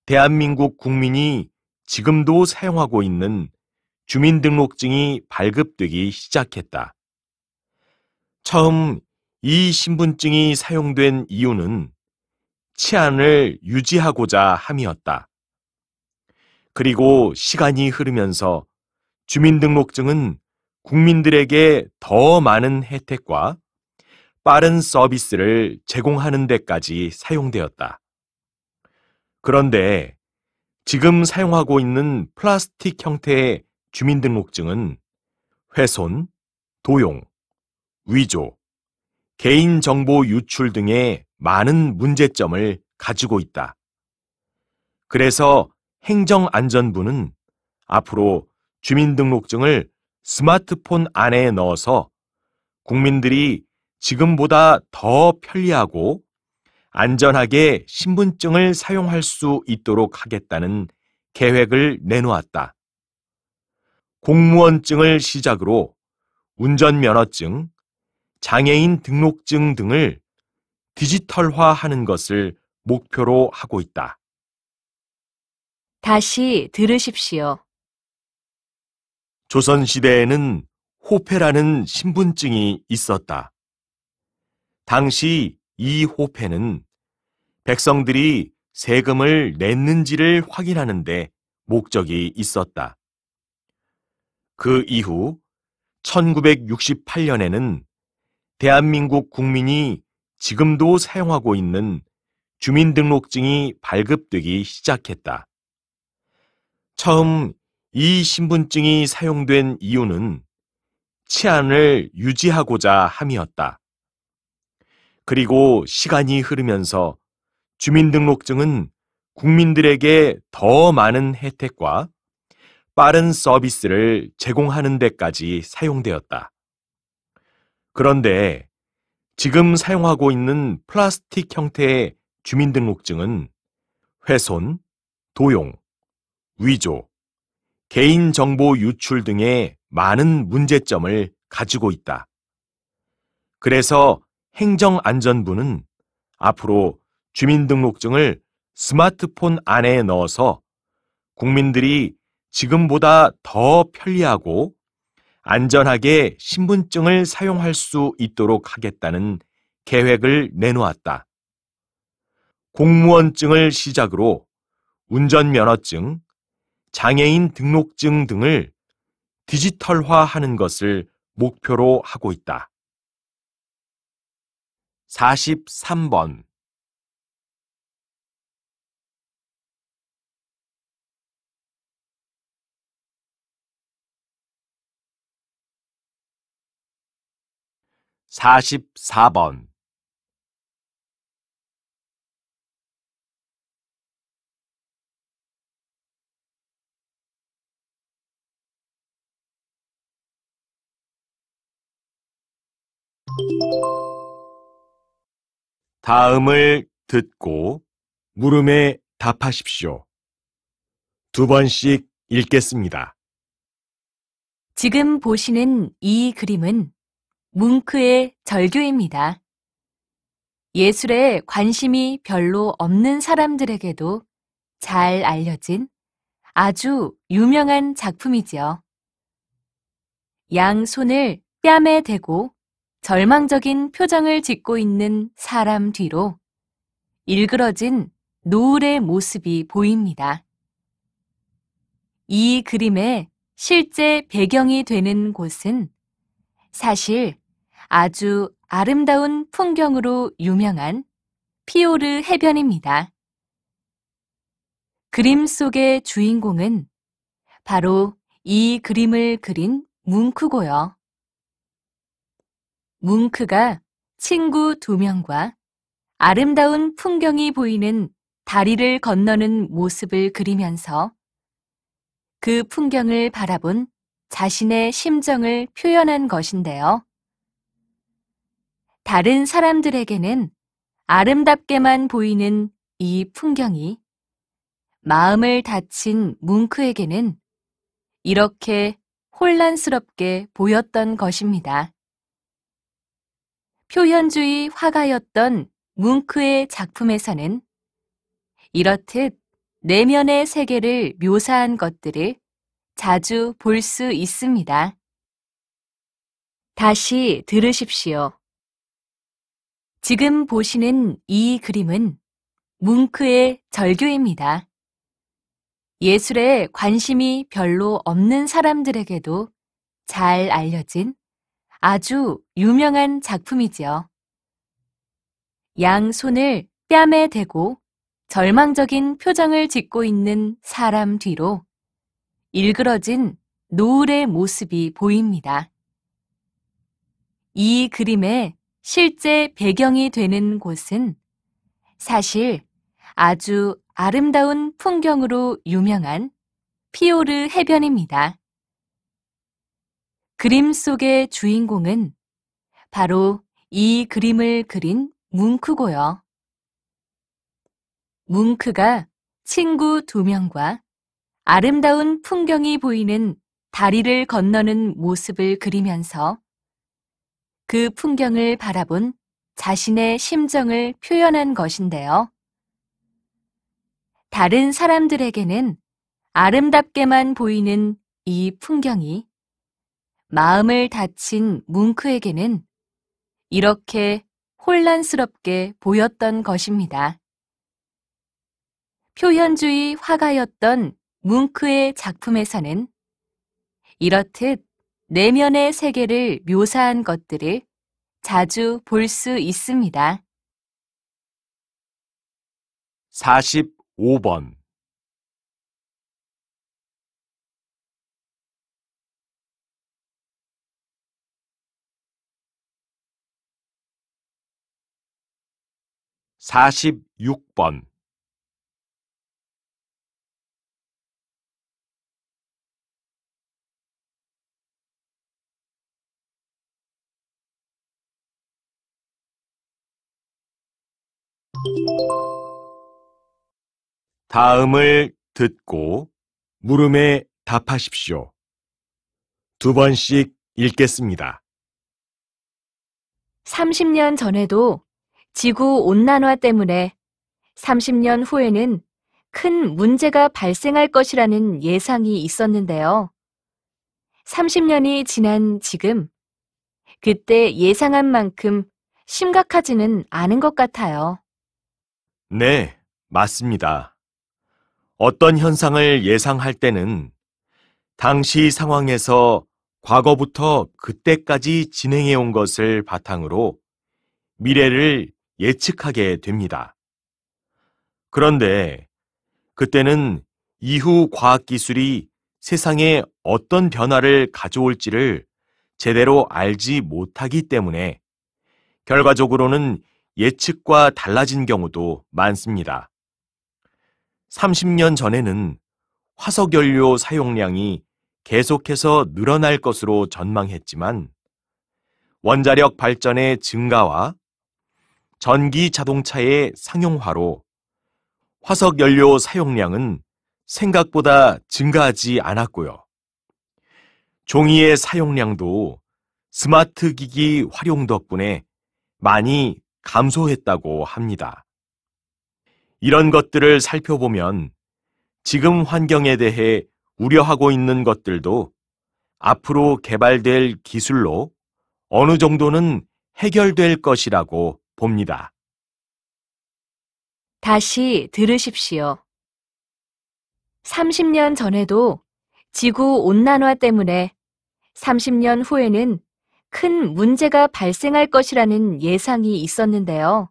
대한민국 국민이 지금도 사용하고 있는 주민등록증이 발급되기 시작했다. 처음 이 신분증이 사용된 이유는 치안을 유지하고자 함이었다. 그리고 시간이 흐르면서 주민등록증은 국민들에게 더 많은 혜택과 빠른 서비스를 제공하는 데까지 사용되었다. 그런데 지금 사용하고 있는 플라스틱 형태의 주민등록증은 훼손, 도용, 위조, 개인정보 유출 등의 많은 문제점을 가지고 있다. 그래서 행정안전부는 앞으로 주민등록증을 스마트폰 안에 넣어서 국민들이 지금보다 더 편리하고 안전하게 신분증을 사용할 수 있도록 하겠다는 계획을 내놓았다. 공무원증을 시작으로 운전면허증, 장애인 등록증 등을 디지털화하는 것을 목표로 하고 있다. 다시 들으십시오. 조선시대에는 호패라는 신분증이 있었다. 당시 이 호패는 백성들이 세금을 냈는지를 확인하는 데 목적이 있었다. 그 이후 1968년에는 대한민국 국민이 지금도 사용하고 있는 주민등록증이 발급되기 시작했다. 처음 이 신분증이 사용된 이유는 치안을 유지하고자 함이었다. 그리고 시간이 흐르면서 주민등록증은 국민들에게 더 많은 혜택과 빠른 서비스를 제공하는 데까지 사용되었다. 그런데 지금 사용하고 있는 플라스틱 형태의 주민등록증은 훼손, 도용, 위조, 개인정보 유출 등의 많은 문제점을 가지고 있다. 그래서 행정안전부는 앞으로 주민등록증을 스마트폰 안에 넣어서 국민들이 지금보다 더 편리하고 안전하게 신분증을 사용할 수 있도록 하겠다는 계획을 내놓았다. 공무원증을 시작으로 운전면허증, 장애인 등록증 등을 디지털화하는 것을 목표로 하고 있다. 43번 44번 다음을 듣고 물음에 답하십시오. 두 번씩 읽겠습니다. 지금 보시는 이 그림은 뭉크의 절규입니다. 예술에 관심이 별로 없는 사람들에게도 잘 알려진 아주 유명한 작품이지요. 양손을 뺨에 대고 절망적인 표정을 짓고 있는 사람 뒤로 일그러진 노을의 모습이 보입니다. 이 그림의 실제 배경이 되는 곳은 사실 아주 아름다운 풍경으로 유명한 피오르 해변입니다. 그림 속의 주인공은 바로 이 그림을 그린 뭉크고요. 뭉크가 친구 2명과 아름다운 풍경이 보이는 다리를 건너는 모습을 그리면서 그 풍경을 바라본 자신의 심정을 표현한 것인데요. 다른 사람들에게는 아름답게만 보이는 이 풍경이 마음을 다친 뭉크에게는 이렇게 혼란스럽게 보였던 것입니다. 표현주의 화가였던 뭉크의 작품에서는 이렇듯 내면의 세계를 묘사한 것들을 자주 볼 수 있습니다. 다시 들으십시오. 지금 보시는 이 그림은 뭉크의 절규입니다. 예술에 관심이 별로 없는 사람들에게도 잘 알려진 아주 유명한 작품이지요. 양손을 뺨에 대고 절망적인 표정을 짓고 있는 사람 뒤로 일그러진 노을의 모습이 보입니다. 이 그림의 실제 배경이 되는 곳은 사실 아주 아름다운 풍경으로 유명한 피오르 해변입니다. 그림 속의 주인공은 바로 이 그림을 그린 뭉크고요. 뭉크가 친구 2명과 아름다운 풍경이 보이는 다리를 건너는 모습을 그리면서 그 풍경을 바라본 자신의 심정을 표현한 것인데요. 다른 사람들에게는 아름답게만 보이는 이 풍경이 마음을 다친 뭉크에게는 이렇게 혼란스럽게 보였던 것입니다. 표현주의 화가였던 뭉크의 작품에서는 이렇듯 내면의 세계를 묘사한 것들을 자주 볼 수 있습니다. 45번. 46번. 다음을 듣고 물음에 답하십시오. 2번씩 읽겠습니다. 30년 전에도 지구 온난화 때문에 30년 후에는 큰 문제가 발생할 것이라는 예상이 있었는데요. 30년이 지난 지금, 그때 예상한 만큼 심각하지는 않은 것 같아요. 네, 맞습니다. 어떤 현상을 예상할 때는 당시 상황에서 과거부터 그때까지 진행해 온 것을 바탕으로 미래를 예측하게 됩니다. 그런데 그때는 이후 과학기술이 세상에 어떤 변화를 가져올지를 제대로 알지 못하기 때문에 결과적으로는 예측과 달라진 경우도 많습니다. 30년 전에는 화석연료 사용량이 계속해서 늘어날 것으로 전망했지만 원자력 발전의 증가와 전기 자동차의 상용화로 화석연료 사용량은 생각보다 증가하지 않았고요. 종이의 사용량도 스마트 기기 활용 덕분에 많이 감소했다고 합니다. 이런 것들을 살펴보면 지금 환경에 대해 우려하고 있는 것들도 앞으로 개발될 기술로 어느 정도는 해결될 것이라고 봅니다. 다시 들으십시오. 30년 전에도 지구 온난화 때문에 30년 후에는 큰 문제가 발생할 것이라는 예상이 있었는데요.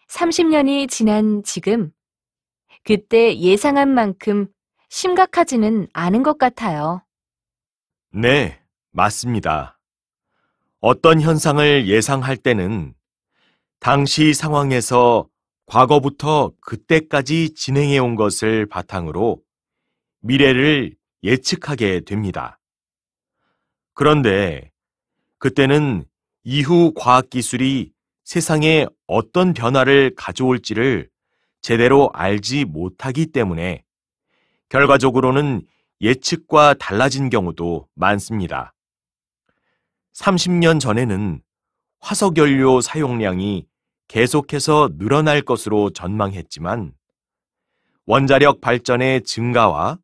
30년이 지난 지금, 그때 예상한 만큼 심각하지는 않은 것 같아요. 네, 맞습니다. 어떤 현상을 예상할 때는 당시 상황에서 과거부터 그때까지 진행해 온 것을 바탕으로 미래를 예측하게 됩니다. 그런데 그때는 이후 과학기술이 세상에 어떤 변화를 가져올지를 제대로 알지 못하기 때문에 결과적으로는 예측과 달라진 경우도 많습니다. 30년 전에는 화석연료 사용량이 계속해서 늘어날 것으로 전망했지만 원자력 발전의 증가와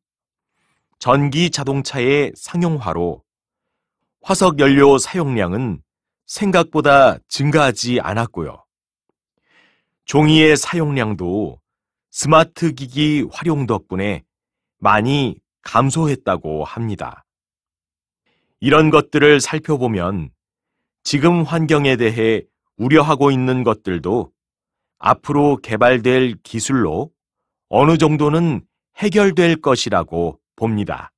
전기 자동차의 상용화로 화석연료 사용량은 생각보다 증가하지 않았고요. 종이의 사용량도 스마트 기기 활용 덕분에 많이 감소했다고 합니다. 이런 것들을 살펴보면 지금 환경에 대해 우려하고 있는 것들도 앞으로 개발될 기술로 어느 정도는 해결될 것이라고 봅니다.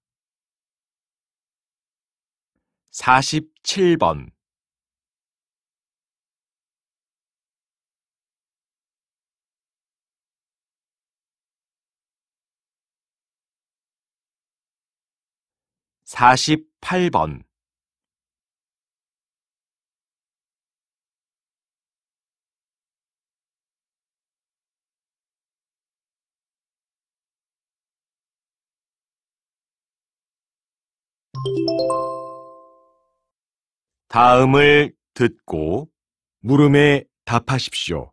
47번 48번 다음을 듣고 물음에 답하십시오.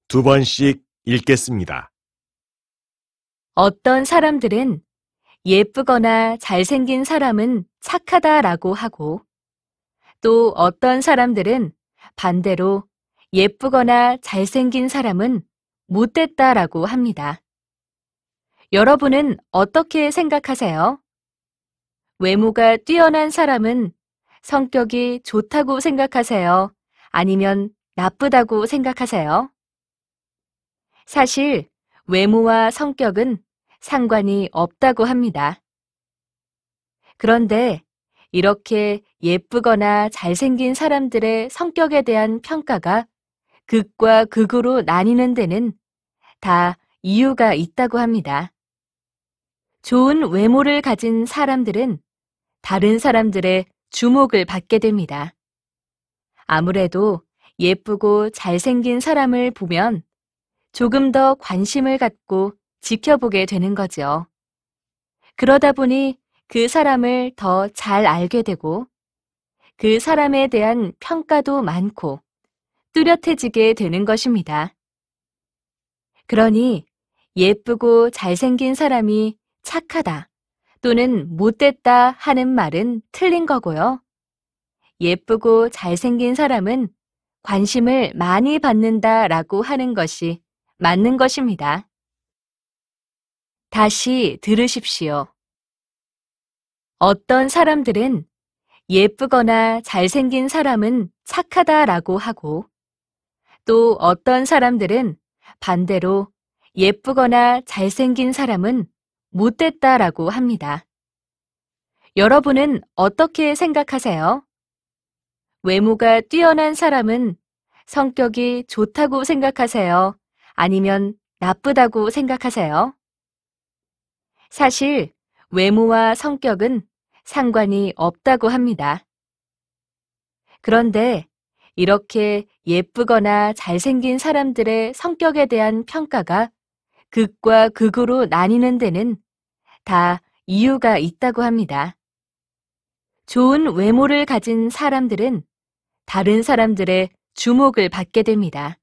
두 번씩 읽겠습니다. 어떤 사람들은 예쁘거나 잘생긴 사람은 착하다라고 하고, 또 어떤 사람들은 반대로 예쁘거나 잘생긴 사람은 못됐다라고 합니다. 여러분은 어떻게 생각하세요? 외모가 뛰어난 사람은 성격이 좋다고 생각하세요? 아니면 나쁘다고 생각하세요? 사실 외모와 성격은 상관이 없다고 합니다. 그런데 이렇게 예쁘거나 잘생긴 사람들의 성격에 대한 평가가 극과 극으로 나뉘는 데는 다 이유가 있다고 합니다. 좋은 외모를 가진 사람들은 다른 사람들의 주목을 받게 됩니다. 아무래도 예쁘고 잘생긴 사람을 보면 조금 더 관심을 갖고 지켜보게 되는 거죠. 그러다 보니 그 사람을 더 잘 알게 되고 그 사람에 대한 평가도 많고 뚜렷해지게 되는 것입니다. 그러니 예쁘고 잘생긴 사람이 착하다 또는 못됐다 하는 말은 틀린 거고요. 예쁘고 잘생긴 사람은 관심을 많이 받는다라고 하는 것이 맞는 것입니다. 다시 들으십시오. 어떤 사람들은 예쁘거나 잘생긴 사람은 착하다라고 하고, 또 어떤 사람들은 반대로 예쁘거나 잘생긴 사람은 못됐다라고 합니다. 여러분은 어떻게 생각하세요? 외모가 뛰어난 사람은 성격이 좋다고 생각하세요? 아니면 나쁘다고 생각하세요? 사실 외모와 성격은 상관이 없다고 합니다. 그런데 이렇게 예쁘거나 잘생긴 사람들의 성격에 대한 평가가 극과 극으로 나뉘는 데는 다 이유가 있다고 합니다. 좋은 외모를 가진 사람들은 다른 사람들의 주목을 받게 됩니다.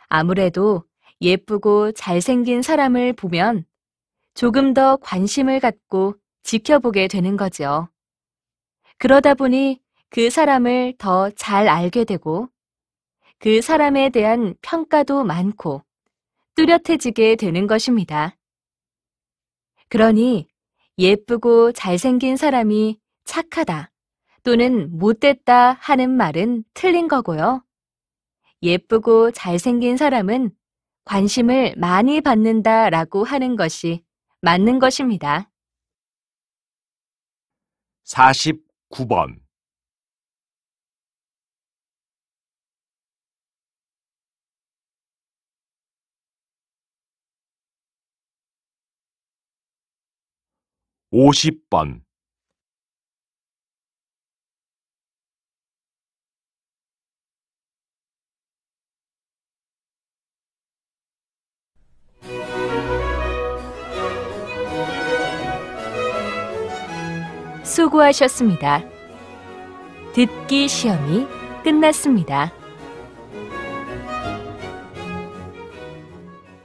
아무래도 예쁘고 잘생긴 사람을 보면 조금 더 관심을 갖고 지켜보게 되는 거죠. 그러다 보니 그 사람을 더 잘 알게 되고 그 사람에 대한 평가도 많고 뚜렷해지게 되는 것입니다. 그러니 예쁘고 잘생긴 사람이 착하다 또는 못됐다 하는 말은 틀린 거고요. 예쁘고 잘생긴 사람은 관심을 많이 받는다라고 하는 것이 맞는 것입니다. 49번 50번. 수고하셨습니다. 듣기 시험이 끝났습니다.